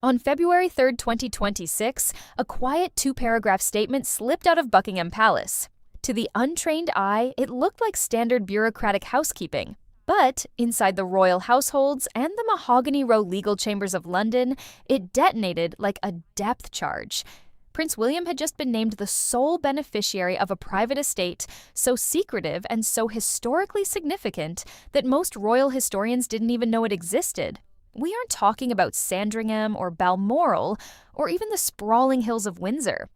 On February 3, 2026, a quiet two-paragraph statement slipped out of Buckingham Palace. To the untrained eye, it looked like standard bureaucratic housekeeping. But inside the royal households and the Mahogany Row legal chambers of London, it detonated like a depth charge. Prince William had just been named the sole beneficiary of a private estate so secretive and so historically significant that most royal historians didn't even know it existed. We aren't talking about Sandringham or Balmoral or even the sprawling hills of Windsor.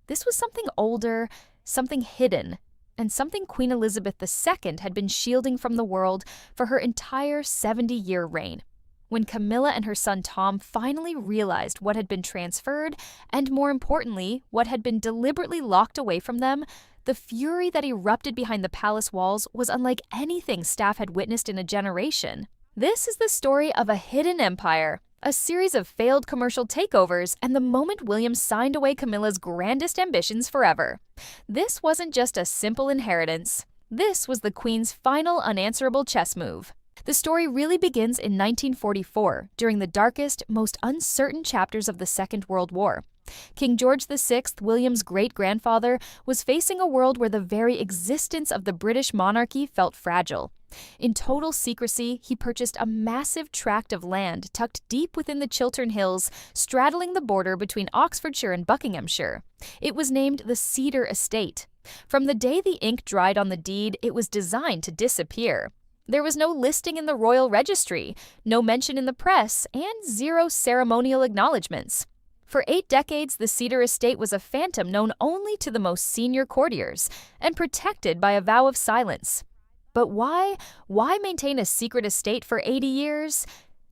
This was something older, something hidden, and something Queen Elizabeth II had been shielding from the world for her entire 70-year reign. When Camilla and her son Tom finally realized what had been transferred, and more importantly, what had been deliberately locked away from them, the fury that erupted behind the palace walls was unlike anything staff had witnessed in a generation. This is the story of a hidden empire, a series of failed commercial takeovers, and the moment William signed away Camilla's grandest ambitions forever. This wasn't just a simple inheritance. This was the Queen's final unanswerable chess move. The story really begins in 1944, during the darkest, most uncertain chapters of the Second World War. King George VI, William's great-grandfather, was facing a world where the very existence of the British monarchy felt fragile. In total secrecy, he purchased a massive tract of land tucked deep within the Chiltern Hills, straddling the border between Oxfordshire and Buckinghamshire. It was named the Cedar Estate. From the day the ink dried on the deed, it was designed to disappear. There was no listing in the royal registry, no mention in the press, and zero ceremonial acknowledgments. For 8 decades, the Cedar Estate was a phantom known only to the most senior courtiers, and protected by a vow of silence. But why? Why maintain a secret estate for 80 years?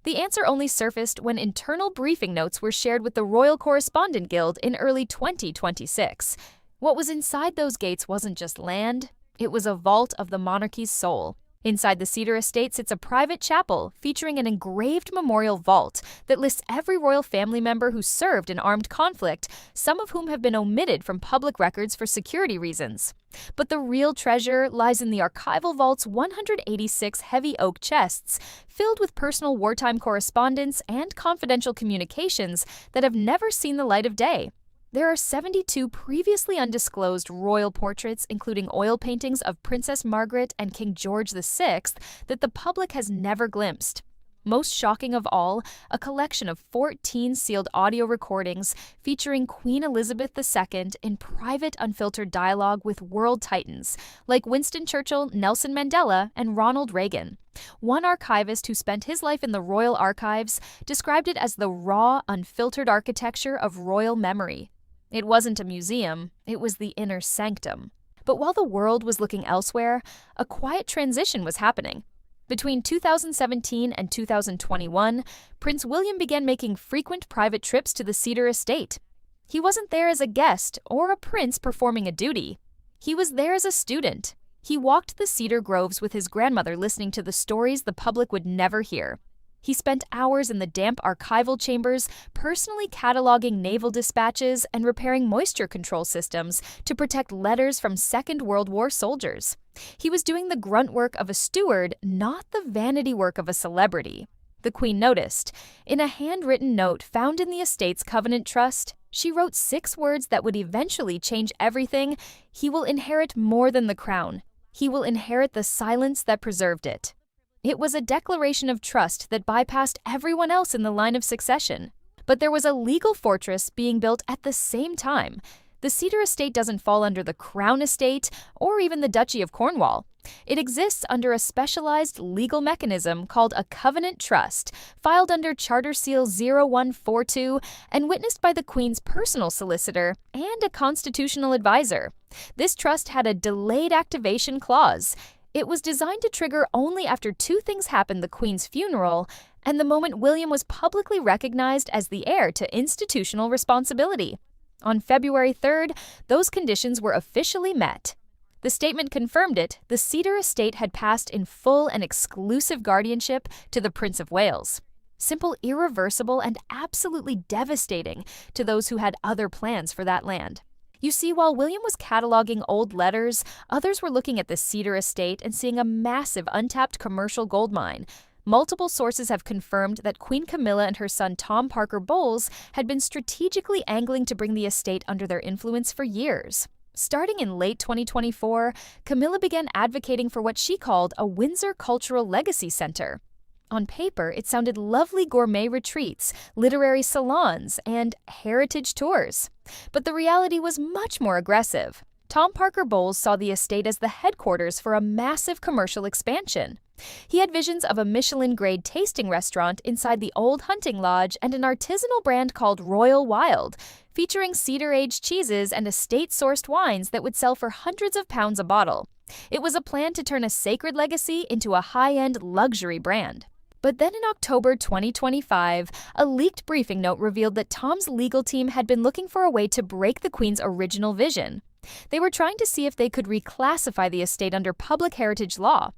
The answer only surfaced when internal briefing notes were shared with the Royal Correspondent Guild in early 2026. What was inside those gates wasn't just land, it was a vault of the monarchy's soul. Inside the Cedar Estate sits a private chapel featuring an engraved memorial vault that lists every royal family member who served in armed conflict, some of whom have been omitted from public records for security reasons. But the real treasure lies in the archival vault's 186 heavy oak chests, filled with personal wartime correspondence and confidential communications that have never seen the light of day. There are 72 previously undisclosed royal portraits, including oil paintings of Princess Margaret and King George VI, that the public has never glimpsed. Most shocking of all, a collection of 14 sealed audio recordings featuring Queen Elizabeth II in private, unfiltered dialogue with world titans like Winston Churchill, Nelson Mandela, and Ronald Reagan. One archivist who spent his life in the royal archives described it as the raw, unfiltered architecture of royal memory. It wasn't a museum, it was the inner sanctum. But while the world was looking elsewhere, a quiet transition was happening. Between 2017 and 2021, Prince William began making frequent private trips to the Cedar Estate. He wasn't there as a guest or a prince performing a duty. He was there as a student. He walked the cedar groves with his grandmother, listening to the stories the public would never hear. He spent hours in the damp archival chambers, personally cataloging naval dispatches and repairing moisture control systems to protect letters from Second World War soldiers. He was doing the grunt work of a steward, not the vanity work of a celebrity. The Queen noticed. In a handwritten note found in the estate's covenant trust, she wrote 6 words that would eventually change everything. He will inherit more than the crown. He will inherit the silence that preserved it. It was a declaration of trust that bypassed everyone else in the line of succession. But there was a legal fortress being built at the same time. The Cedar Estate doesn't fall under the Crown Estate or even the Duchy of Cornwall. It exists under a specialized legal mechanism called a covenant trust, filed under Charter Seal 0142 and witnessed by the Queen's personal solicitor and a constitutional advisor. This trust had a delayed activation clause. It was designed to trigger only after 2 things happened: the Queen's funeral and the moment William was publicly recognized as the heir to institutional responsibility. On February 3rd, those conditions were officially met. The statement confirmed it. The Cedar Estate had passed in full and exclusive guardianship to the Prince of Wales. Simple, irreversible, and absolutely devastating to those who had other plans for that land. You see, while William was cataloging old letters, others were looking at the Cedar Estate and seeing a massive untapped commercial gold mine. Multiple sources have confirmed that Queen Camilla and her son Tom Parker Bowles had been strategically angling to bring the estate under their influence for years. Starting in late 2024, Camilla began advocating for what she called a Windsor Cultural Legacy Center. On paper, it sounded lovely gourmet retreats, literary salons, and heritage tours. But the reality was much more aggressive. Tom Parker Bowles saw the estate as the headquarters for a massive commercial expansion. He had visions of a Michelin-grade tasting restaurant inside the old hunting lodge and an artisanal brand called Royal Wild, featuring cedar-aged cheeses and estate-sourced wines that would sell for hundreds of pounds a bottle. It was a plan to turn a sacred legacy into a high-end luxury brand. But then in October 2025, a leaked briefing note revealed that Tom's legal team had been looking for a way to break the Queen's original vision. They were trying to see if they could reclassify the estate under public heritage law.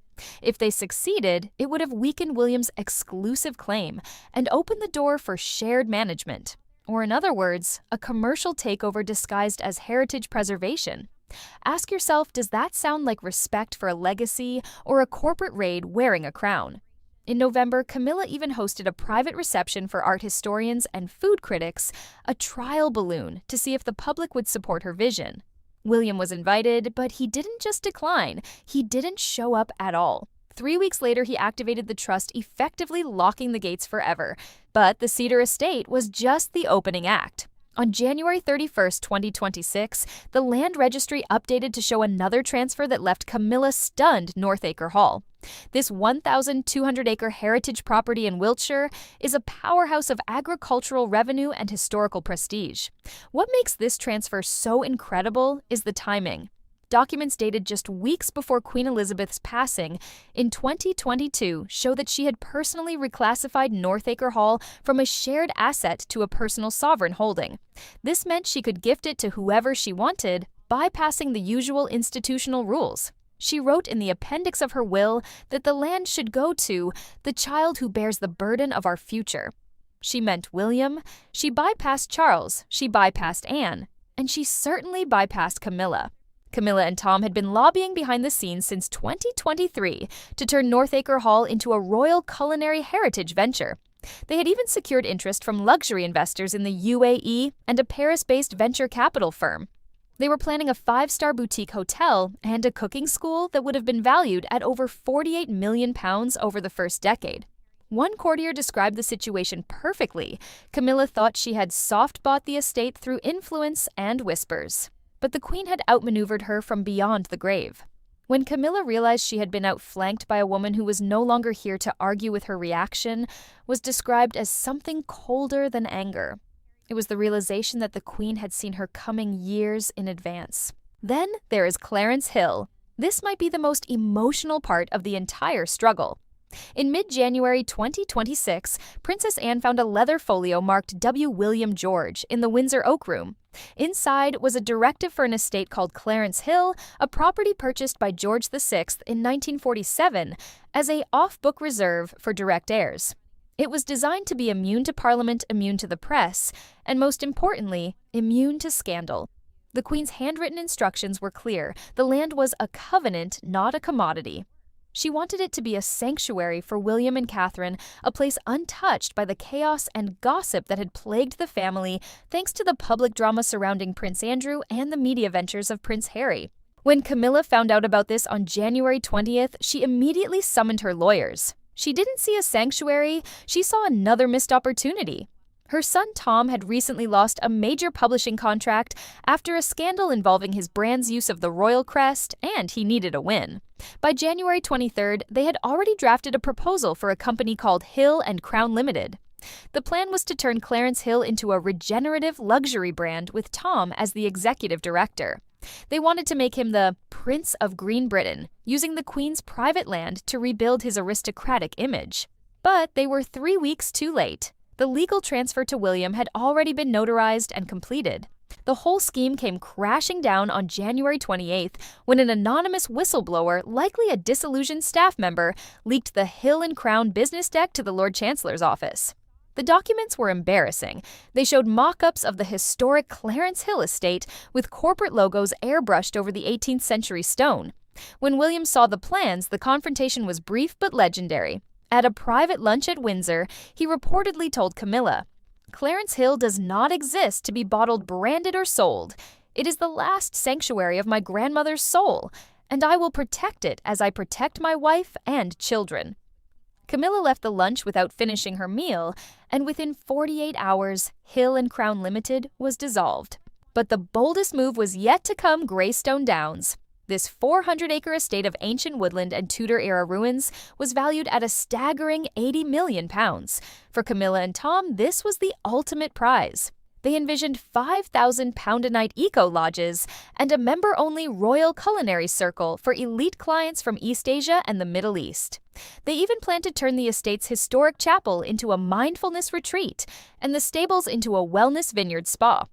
If they succeeded, it would have weakened William's exclusive claim and opened the door for shared management. Or in other words, a commercial takeover disguised as heritage preservation. Ask yourself, does that sound like respect for a legacy or a corporate raid wearing a crown? In November, Camilla even hosted a private reception for art historians and food critics, a trial balloon to see if the public would support her vision. William was invited, but he didn't just decline, he didn't show up at all. 3 weeks later, he activated the trust, effectively locking the gates forever. But the Cedar Estate was just the opening act. On January 31, 2026, the land registry updated to show another transfer that left Camilla stunned Northacre Hall. This 1,200-acre heritage property in Wiltshire is a powerhouse of agricultural revenue and historical prestige. What makes this transfer so incredible is the timing. Documents dated just weeks before Queen Elizabeth's passing in 2022 show that she had personally reclassified Northacre Hall from a shared asset to a personal sovereign holding. This meant she could gift it to whoever she wanted, bypassing the usual institutional rules. She wrote in the appendix of her will that the land should go to the child who bears the burden of our future. She meant William, she bypassed Charles, she bypassed Anne, and she certainly bypassed Camilla. Camilla and Tom had been lobbying behind the scenes since 2023 to turn Northacre Hall into a royal culinary heritage venture. They had even secured interest from luxury investors in the UAE and a Paris-based venture capital firm. They were planning a 5-star boutique hotel and a cooking school that would have been valued at over £48 million over the first decade. One courtier described the situation perfectly. Camilla thought she had soft-bought the estate through influence and whispers. But the Queen had outmaneuvered her from beyond the grave. When Camilla realized she had been outflanked by a woman who was no longer here to argue with her, reaction was described as something colder than anger. It was the realization that the Queen had seen her coming years in advance. Then there is Clarence Hill. This might be the most emotional part of the entire struggle. In mid-January 2026, Princess Anne found a leather folio marked W. William George in the Windsor Oak Room. Inside was a directive for an estate called Clarence Hill, a property purchased by George VI in 1947 as a off-book reserve for direct heirs. It was designed to be immune to Parliament, immune to the press, and most importantly, immune to scandal. The Queen's handwritten instructions were clear. The land was a covenant, not a commodity. She wanted it to be a sanctuary for William and Catherine, a place untouched by the chaos and gossip that had plagued the family thanks to the public drama surrounding Prince Andrew and the media ventures of Prince Harry. When Camilla found out about this on January 20th, she immediately summoned her lawyers. She didn't see a sanctuary, she saw another missed opportunity. Her son Tom had recently lost a major publishing contract after a scandal involving his brand's use of the royal crest, and he needed a win. By January 23rd, they had already drafted a proposal for a company called Hill and Crown Limited. The plan was to turn Clarence Hill into a regenerative luxury brand with Tom as the executive director. They wanted to make him the Prince of Green Britain, using the Queen's private land to rebuild his aristocratic image. But they were 3 weeks too late. The legal transfer to William had already been notarized and completed. The whole scheme came crashing down on January 28th when an anonymous whistleblower, likely a disillusioned staff member, leaked the Hill and Crown business deck to the Lord Chancellor's office. The documents were embarrassing. They showed mock-ups of the historic Clarence Hill estate with corporate logos airbrushed over the 18th century stone. When William saw the plans, the confrontation was brief but legendary. At a private lunch at Windsor, he reportedly told Camilla, "Clarence Hill does not exist to be bottled, branded, or sold. It is the last sanctuary of my grandmother's soul, and I will protect it as I protect my wife and children." Camilla left the lunch without finishing her meal, and within 48 hours, Hill and Crown Limited was dissolved. But the boldest move was yet to come. Greystone Downs. This 400-acre estate of ancient woodland and Tudor-era ruins was valued at a staggering £80 million. For Camilla and Tom, this was the ultimate prize. They envisioned 5,000-pound-a-night eco-lodges and a member-only royal culinary circle for elite clients from East Asia and the Middle East. They even planned to turn the estate's historic chapel into a mindfulness retreat and the stables into a wellness vineyard spa.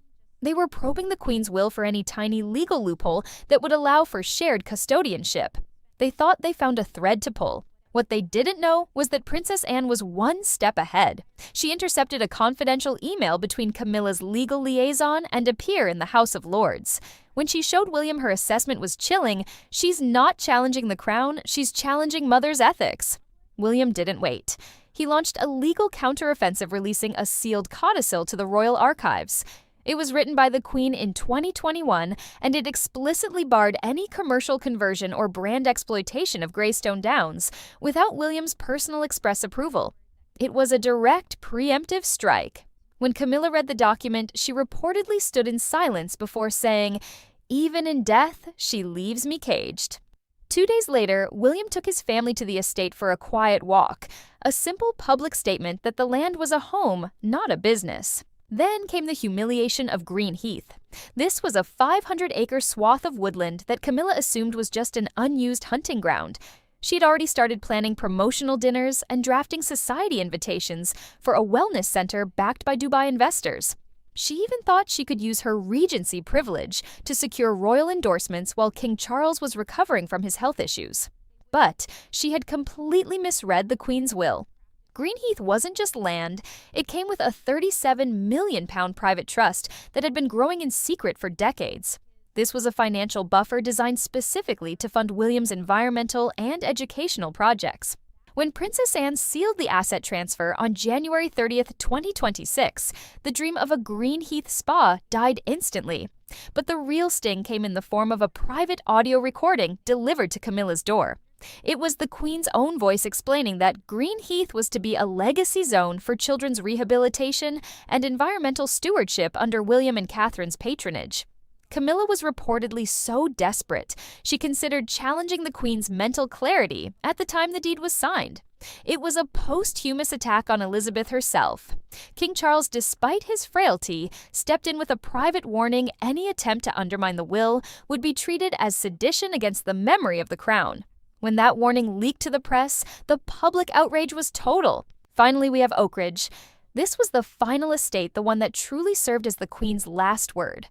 They were probing the Queen's will for any tiny legal loophole that would allow for shared custodianship. They thought they found a thread to pull. What they didn't know was that Princess Anne was one step ahead. She intercepted a confidential email between Camilla's legal liaison and a peer in the House of Lords. When she showed William her assessment was chilling, she's not challenging the crown, she's challenging mother's ethics. William didn't wait. He launched a legal counteroffensive, releasing a sealed codicil to the royal archives. It was written by the Queen in 2021, and it explicitly barred any commercial conversion or brand exploitation of Greystone Downs without William's personal express approval. It was a direct, preemptive strike. When Camilla read the document, she reportedly stood in silence before saying, "Even in death, she leaves me caged." 2 days later, William took his family to the estate for a quiet walk, a simple public statement that the land was a home, not a business. Then came the humiliation of Green Heath. This was a 500-acre swath of woodland that Camilla assumed was just an unused hunting ground. She'd already started planning promotional dinners and drafting society invitations for a wellness center backed by Dubai investors. She even thought she could use her regency privilege to secure royal endorsements while King Charles was recovering from his health issues. But she had completely misread the Queen's will. Green Heath wasn't just land, it came with a £37 million private trust that had been growing in secret for decades. This was a financial buffer designed specifically to fund William's environmental and educational projects. When Princess Anne sealed the asset transfer on January 30th, 2026, the dream of a Green Heath spa died instantly. But the real sting came in the form of a private audio recording delivered to Camilla's door. It was the Queen's own voice explaining that Green Heath was to be a legacy zone for children's rehabilitation and environmental stewardship under William and Catherine's patronage. Camilla was reportedly so desperate, she considered challenging the Queen's mental clarity at the time the deed was signed. It was a posthumous attack on Elizabeth herself. King Charles, despite his frailty, stepped in with a private warning any attempt to undermine the will would be treated as sedition against the memory of the crown. When that warning leaked to the press, the public outrage was total. Finally, we have Oakridge. This was the final estate, the one that truly served as the Queen's last word.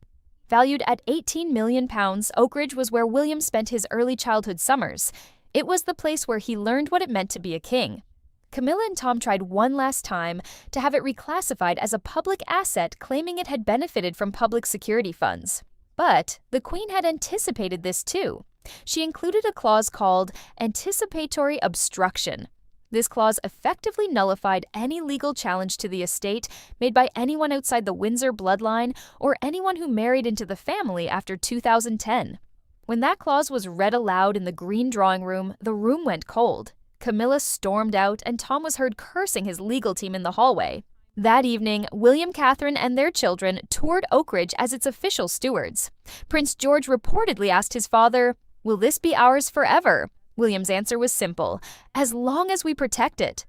Valued at £18 million, Oakridge was where William spent his early childhood summers. It was the place where he learned what it meant to be a king. Camilla and Tom tried one last time to have it reclassified as a public asset, claiming it had benefited from public security funds. But the Queen had anticipated this too. She included a clause called Anticipatory Obstruction. This clause effectively nullified any legal challenge to the estate made by anyone outside the Windsor bloodline or anyone who married into the family after 2010. When that clause was read aloud in the green drawing room, the room went cold. Camilla stormed out, and Tom was heard cursing his legal team in the hallway. That evening, William, Catherine, and their children toured Oakridge as its official stewards. Prince George reportedly asked his father, "Will this be ours forever?" William's answer was simple, "As long as we protect it."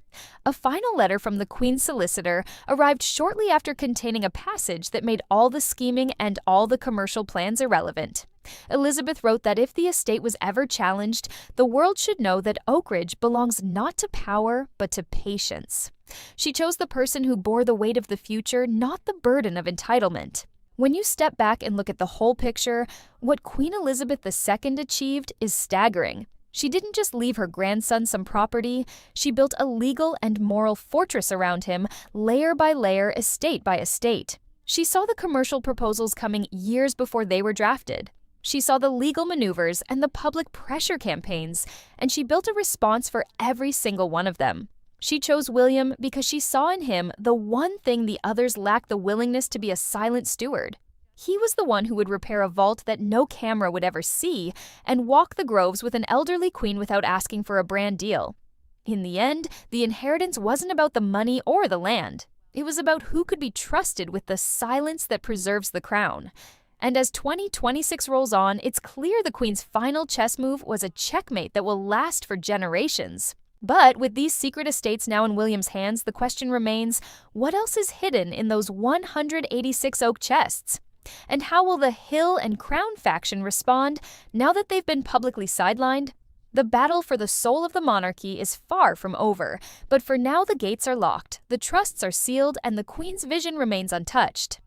A final letter from the Queen's solicitor arrived shortly after, containing a passage that made all the scheming and all the commercial plans irrelevant. Elizabeth wrote that if the estate was ever challenged, the world should know that Oakridge belongs not to power, but to patience. She chose the person who bore the weight of the future, not the burden of entitlement. When you step back and look at the whole picture, what Queen Elizabeth II achieved is staggering. She didn't just leave her grandson some property, she built a legal and moral fortress around him, layer by layer, estate by estate. She saw the commercial proposals coming years before they were drafted. She saw the legal maneuvers and the public pressure campaigns, and she built a response for every single one of them. She chose William because she saw in him the one thing the others lacked the willingness to be: a silent steward. He was the one who would repair a vault that no camera would ever see and walk the groves with an elderly queen without asking for a brand deal. In the end, the inheritance wasn't about the money or the land. It was about who could be trusted with the silence that preserves the crown. And as 2026 rolls on, it's clear the queen's final chess move was a checkmate that will last for generations. But with these secret estates now in William's hands, the question remains, what else is hidden in those 186 oak chests? And how will the Hill and Crown faction respond now that they've been publicly sidelined? The battle for the soul of the monarchy is far from over, but for now the gates are locked, the trusts are sealed, and the Queen's vision remains untouched.